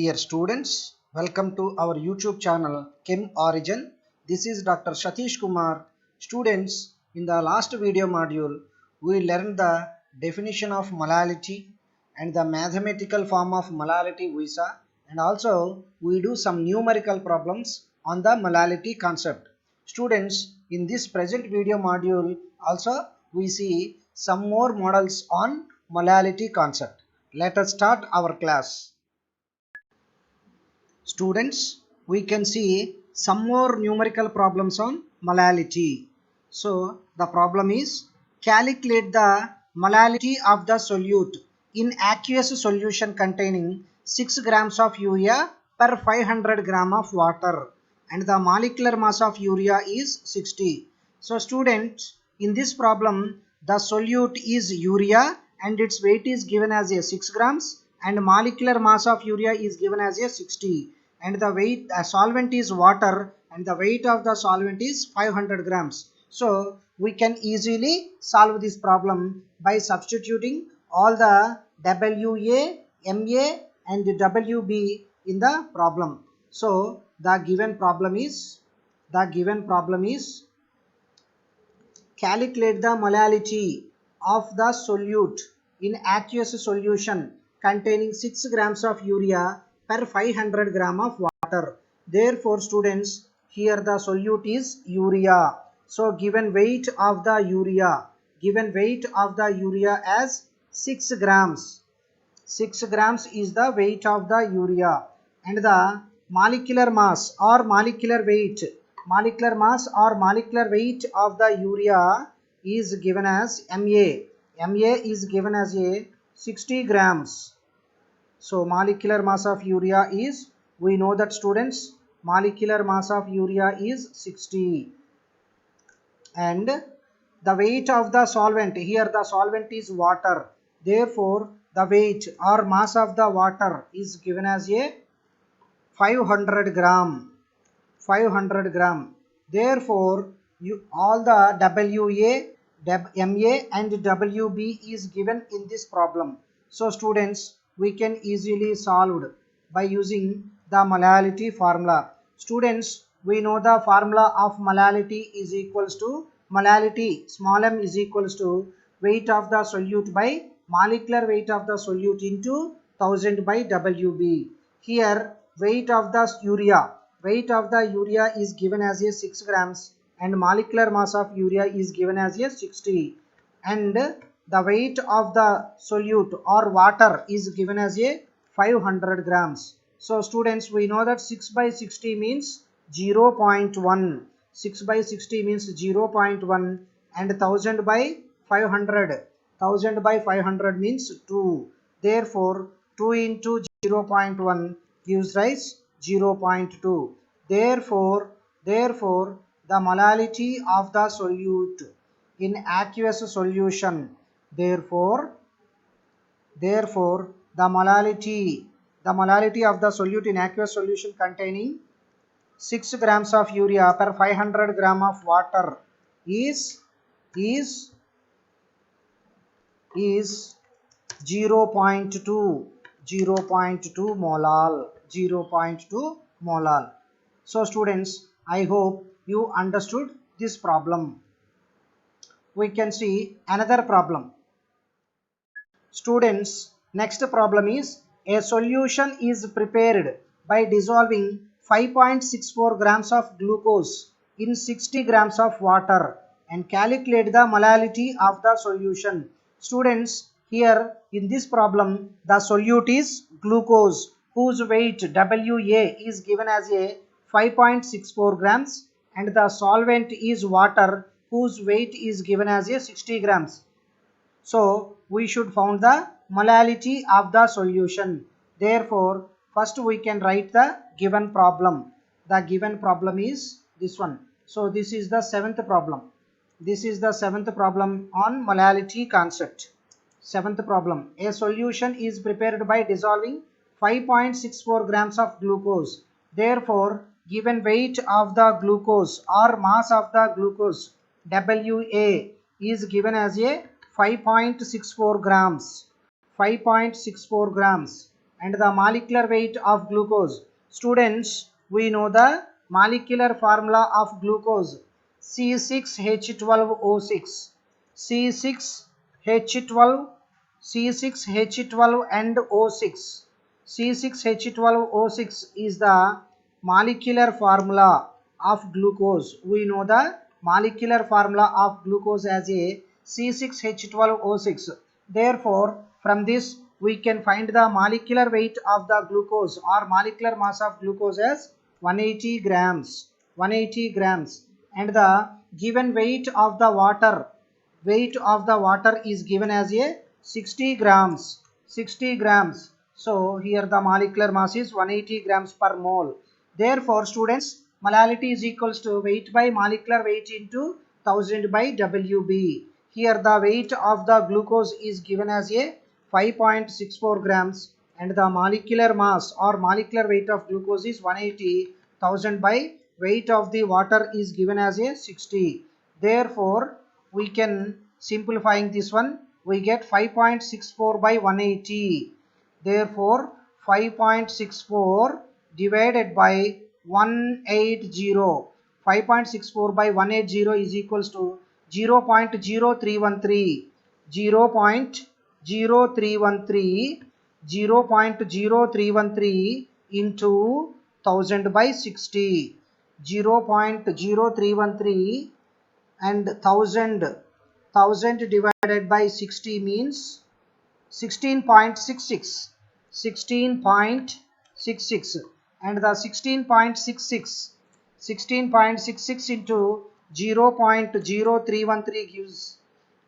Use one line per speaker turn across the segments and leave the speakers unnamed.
Dear students, welcome to our YouTube channel Chem Origin. This is Dr. Satish Kumar. Students, in the last video module, we learned the definition of molality and the mathematical form of molality visa, and also we do some numerical problems on the molality concept. Students, in this present video module also we see some more models on molality concept. Let us start our class. Students, we can see some more numerical problems on molality. So the problem is calculate the molality of the solute in aqueous solution containing 6 grams of urea per 500 gram of water, and the molecular mass of urea is 60. So students, in this problem the solute is urea and its weight is given as a 6 grams and molecular mass of urea is given as a 60, and the weight solvent is water and the weight of the solvent is 500 grams. So we can easily solve this problem by substituting all the WA, MA and WB in the problem. So the given problem is calculate the molality of the solute in aqueous solution containing 6 grams of urea per 500 gram of water. Therefore students, here the solute is urea. So given weight of the urea as 6 grams. 6 grams is the weight of the urea, and the molecular mass or molecular weight of the urea is given as MA. MA is given as a 60 grams. So molecular mass of urea is, we know that students, molecular mass of urea is 60, and the weight of the solvent, here the solvent is water, therefore the weight or mass of the water is given as a 500 gram. Therefore all the WA, MA and WB is given in this problem. So students, we can easily solve by using the molality formula. Students, we know the formula of molality is equals to molality small m is equals to weight of the solute by molecular weight of the solute into 1000 by WB. Here weight of the urea is given as a 6 grams and molecular mass of urea is given as a 60, and the weight of the solute or water is given as a 500 grams. So students, we know that 6 by 60 means 0.1. 6 by 60 means 0.1, and 1000 by 500 means 2. Therefore 2 into 0.1 gives rise 0.2. Therefore the molality of the solute in aqueous solution, therefore the molality of the solute in aqueous solution containing 6 grams of urea per 500 gram of water is 0.2 molal. So students, I hope you understood this problem. We can see another problem. Students, next problem is a solution is prepared by dissolving 5.64 grams of glucose in 60 grams of water and calculate the molality of the solution. Students, here in this problem the solute is glucose whose weight WA is given as a 5.64 grams and the solvent is water whose weight is given as a 60 grams. So we should find the molality of the solution. Therefore first we can write the given problem. The given problem is this one. So this is the seventh problem. On molality concept. Seventh problem. A solution is prepared by dissolving 5.64 grams of glucose. Therefore given weight of the glucose or mass of the glucose WA is given as a 5.64 grams. and the molecular weight of glucose. Students, we know the molecular formula of glucose C6H12O6. C6H12 C6H12 and O6. C6H12O6 is the molecular formula of glucose. We know the molecular formula of glucose as a C6H12O6. Therefore, from this we can find the molecular weight of the glucose or molecular mass of glucose as 180 grams. 180 grams. And the given weight of the water is given as a 60 grams. 60 grams. So here the molecular mass is 180 grams per mole. Therefore, students, molality is equals to weight by molecular weight into 1000 by WB. Here the weight of the glucose is given as a 5.64 grams and the molecular mass or molecular weight of glucose is 180,000 by weight of the water is given as a 60. Therefore, we can simplifying this one, we get 5.64 by 180. Therefore, 5.64 divided by 180. 5.64 by 180 is equals to 0.0313. 0.0313 into 1000 by 60. 0.0313 and 1000 divided by 60 means 16.66. 16.66 and the 16.66 into 0.0313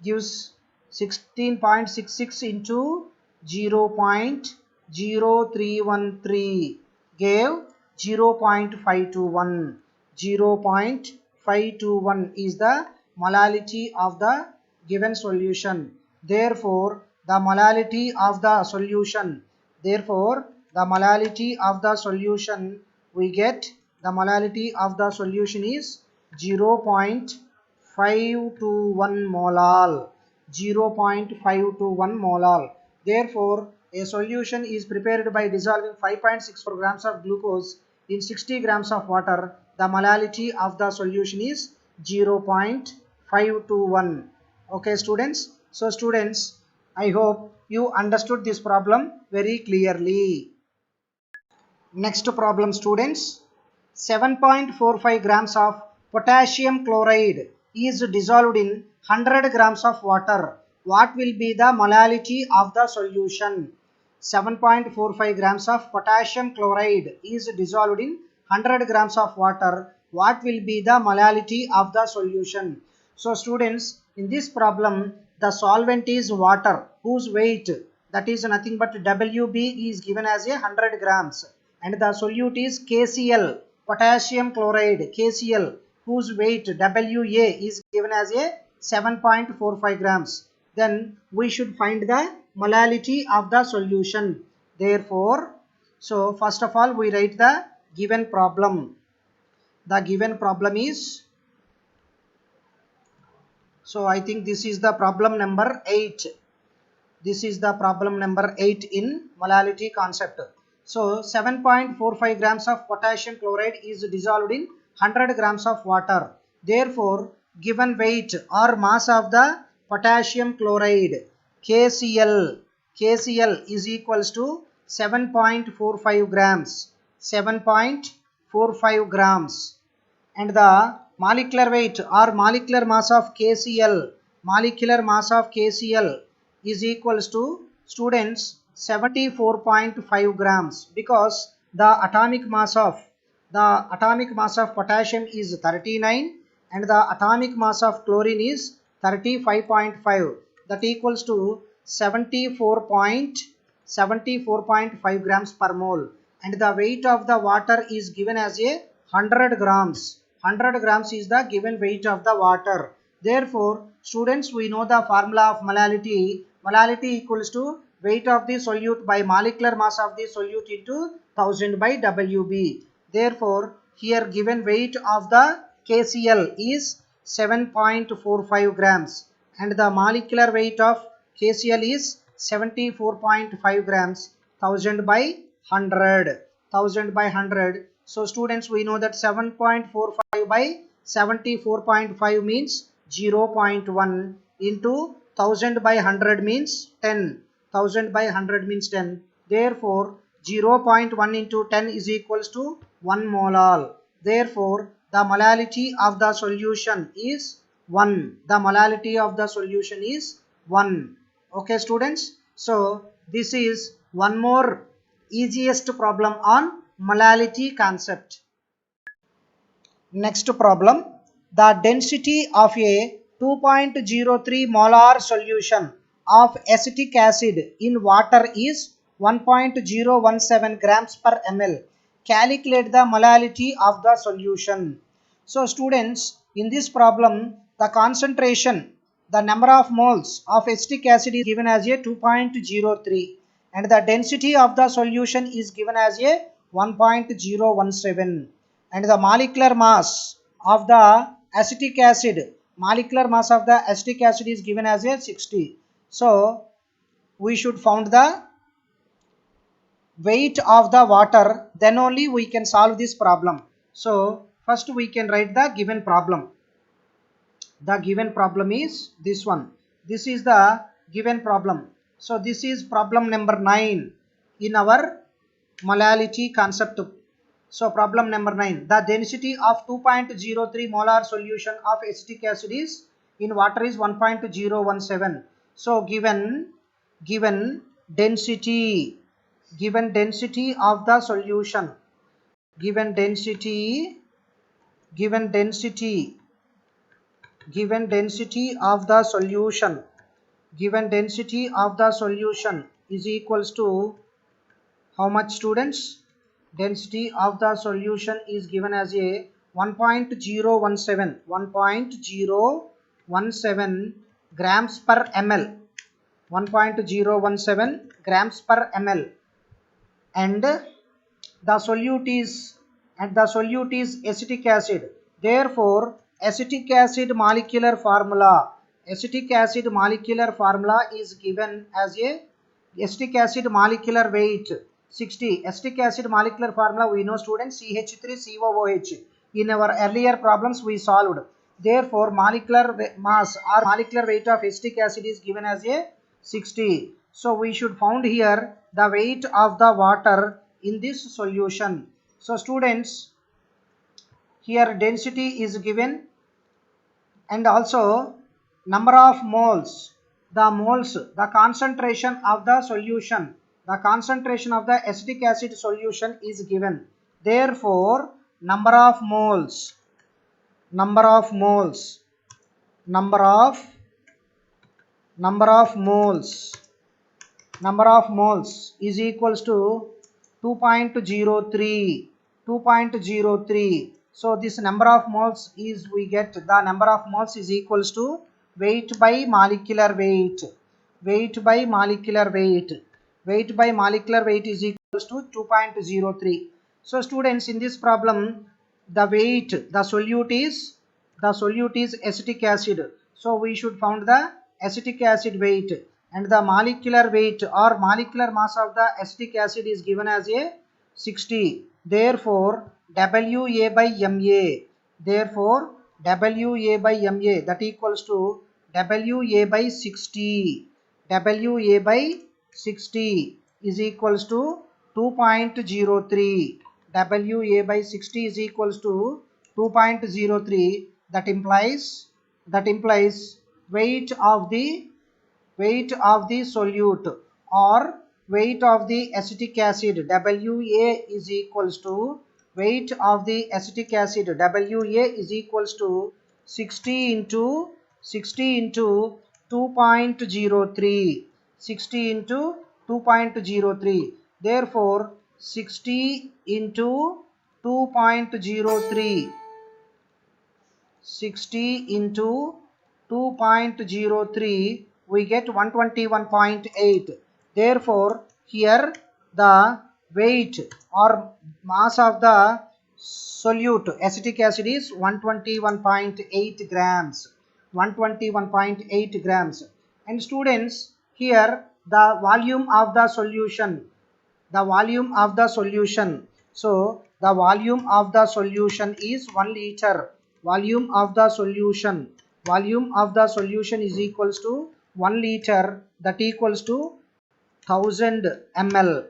gives 16.66 into 0.0313 gave 0.521. 0.521 is the molality of the given solution. Therefore, the molality of the solution. Therefore, the molality of the solution we get the molality of the solution is 0.521 molal. 0.521 molal. Therefore, a solution is prepared by dissolving 5.64 grams of glucose in 60 grams of water. The molality of the solution is 0.521. Okay, students. So, students, I hope you understood this problem very clearly. Next problem, students. 7.45 grams of potassium chloride is dissolved in 100 grams of water. What will be the molality of the solution? 7.45 grams of potassium chloride is dissolved in 100 grams of water. What will be the molality of the solution? So students, in this problem, the solvent is water whose weight, that is nothing but WB, is given as 100 grams. And the solute is KCl, potassium chloride, KCl, whose weight WA is given as 7.45 grams. Then we should find the molality of the solution. Therefore, so first of all we write the given problem. The given problem is, so I think this is the problem number 8. This is the problem number 8 in molality concept. So 7.45 grams of potassium chloride is dissolved in 100 grams of water. Therefore, given weight or mass of the potassium chloride KCl is equals to 7.45 grams. 7.45 grams. And the molecular weight or molecular mass of KCl is equals to, students, 74.5 grams, because the atomic mass of potassium is 39 and the atomic mass of chlorine is 35.5. That equals to 74.5 grams per mole. And the weight of the water is given as 100 grams. 100 grams is the given weight of the water. Therefore, students, we know the formula of molality. Molality equals to weight of the solute by molecular mass of the solute into 1000 by WB. Therefore, here given weight of the KCl is 7.45 grams and the molecular weight of KCl is 74.5 grams. 1000 by 100. 1000 by 100. So students, we know that 7.45 by 74.5 means 0.1 into 1000 by 100 means 10. 1000 by 100 means 10. Therefore, 0.1 into 10 is equals to 1 molal. Therefore, the molality of the solution is 1. The molality of the solution is 1. Okay, students. So, this is one more easiest problem on molality concept. Next problem. The density of a 2.03 molar solution of acetic acid in water is 1.017 grams per ml. Calculate the molality of the solution. So students, in this problem, the concentration, the number of moles of acetic acid is given as a 2.03 and the density of the solution is given as a 1.017 and the molecular mass of the acetic acid, is given as a 60. So we should find the weight of the water, then only we can solve this problem. So first we can write the given problem. The given problem is this one. This is the given problem. So this is problem number 9 in our molality concept. So problem number 9. The density of 2.03 molar solution of acetic acid is in water is 1.017. So given density of the solution, given density of the solution is equals to how much, students? Density of the solution is given as a 1.017 grams per ml. 1.017 grams per ml and the solute is acetic acid. Therefore, acetic acid molecular formula is given as a acetic acid molecular weight 60. Acetic acid molecular formula we know, students, CH3COOH. In our earlier problems we solved. Therefore, molecular mass or molecular weight of acetic acid is given as a 60. So we should find here the weight of the water in this solution. So students, here density is given and also number of moles, the concentration of the solution, the concentration of the acetic acid solution is given. Therefore, number of moles is equals to 2.03. So this number of moles is, we get the number of moles is equals to weight by molecular weight is equals to 2.03. So students, in this problem, the solute is acetic acid. So we should find the acetic acid weight and the molecular weight or molecular mass of the acetic acid is given as a 60. Therefore, WA by MA. That equals to WA by 60. WA by 60 is equals to 2.03. WA by 60 is equals to 2.03. That implies weight of the solute or weight of the acetic acid, WA is equals to weight of the acetic acid, WA is equals to 60 into 2.03. 60 into 2.03. Therefore, 60 into 2.03. 60 into 2.03, we get 121.8. Therefore, here the weight or mass of the solute acetic acid is 121.8 grams. 121.8 grams. And students, here the volume of the solution the volume of the solution. So the volume of the solution is 1 liter. Volume of the solution. Volume of the solution is equals to 1 liter, that equals to 1000 ml.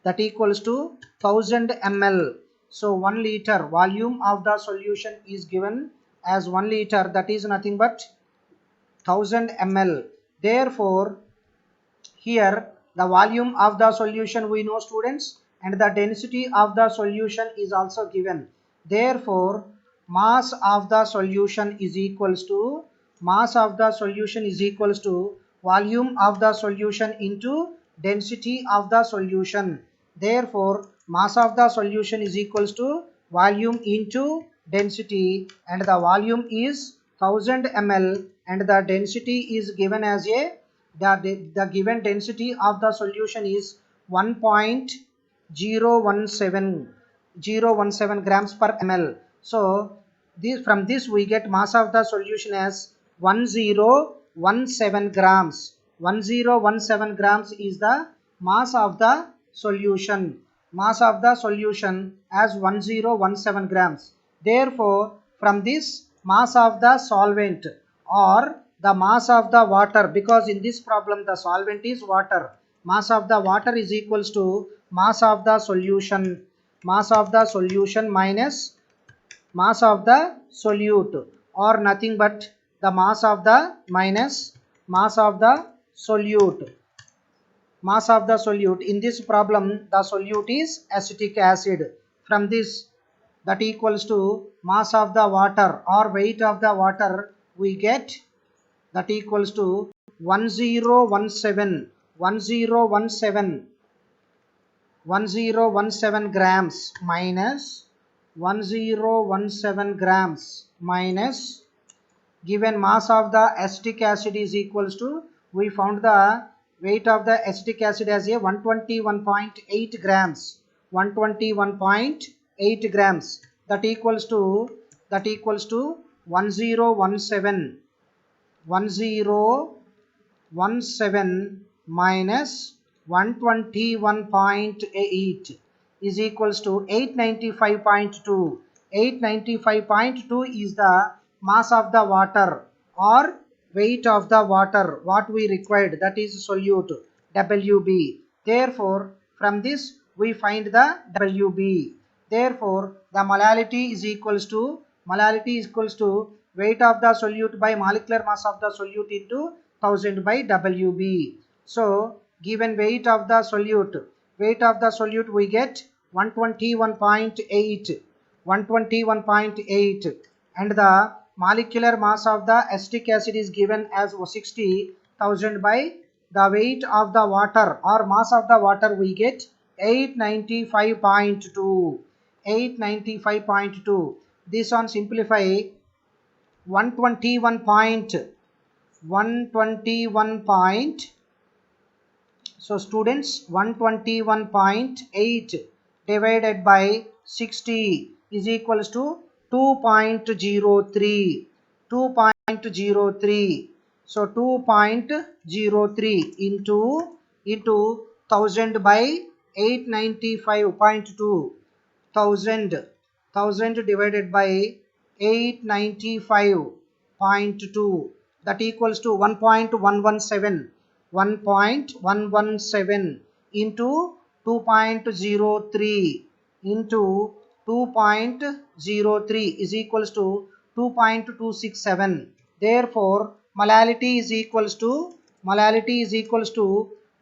That equals to 1000 ml. So 1 liter volume of the solution is given as 1 liter, that is nothing but 1000 ml. Therefore here the volume of the solution we know, students, and the density of the solution is also given. Therefore mass of the solution is equals to volume of the solution into density of the solution. Therefore mass of the solution is equals to volume into density, and the volume is 1000 ml, and the density is given as a the given density of the solution is 1.017 grams per ml. So from this we get mass of the solution as 1017 grams. 1017 grams is the mass of the solution. Mass of the solution as 1017 grams. Therefore from this mass of the solvent or the mass of the water, because in this problem the solvent is water, mass of the water is equals to mass of the solution minus mass of the solute, or nothing but the mass of the minus mass of the solute. In this problem the solute is acetic acid. From this, that equals to mass of the water or weight of the water, we get that equals to 1017 grams minus 1017 grams minus given mass of the acetic acid is equals to, we found the weight of the acetic acid as a 121.8 grams. 121.8 grams, that equals to 1017 minus 121.8 is equals to 895.2. 895.2 is the mass of the water or weight of the water what we required, that is solute, WB. Therefore from this we find the WB. Therefore the molality is equals to weight of the solute by molecular mass of the solute into 1000 by WB. So given weight of the solute we get 121.8, and the molecular mass of the acetic acid is given as 60,000 by the weight of the water or mass of the water, we get 895.2. This one simplify 121. So students, 121.8 divided by 60 is equals to 2.03. So 2.03 into 1000 by 895.2. 1000 divided by 895.2, that equals to 1.117 into 2.03 into 2.03 is equals to 2.267. Therefore molality is equals to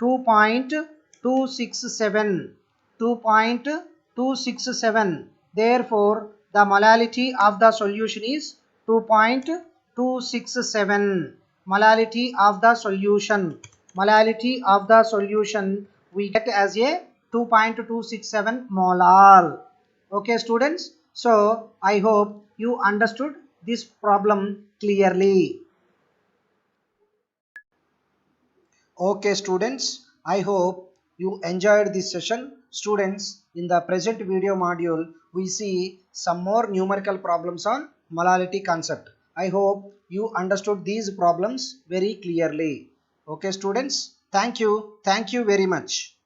2.267. Therefore the molality of the solution is 2.267. Molality of the solution we get as a 2.267 molal. Okay students, so I hope you understood this problem clearly. Okay students, I hope you enjoyed this session. Students, in the present video module we see some more numerical problems on molality concept. I hope you understood these problems very clearly. Okay students, thank you very much.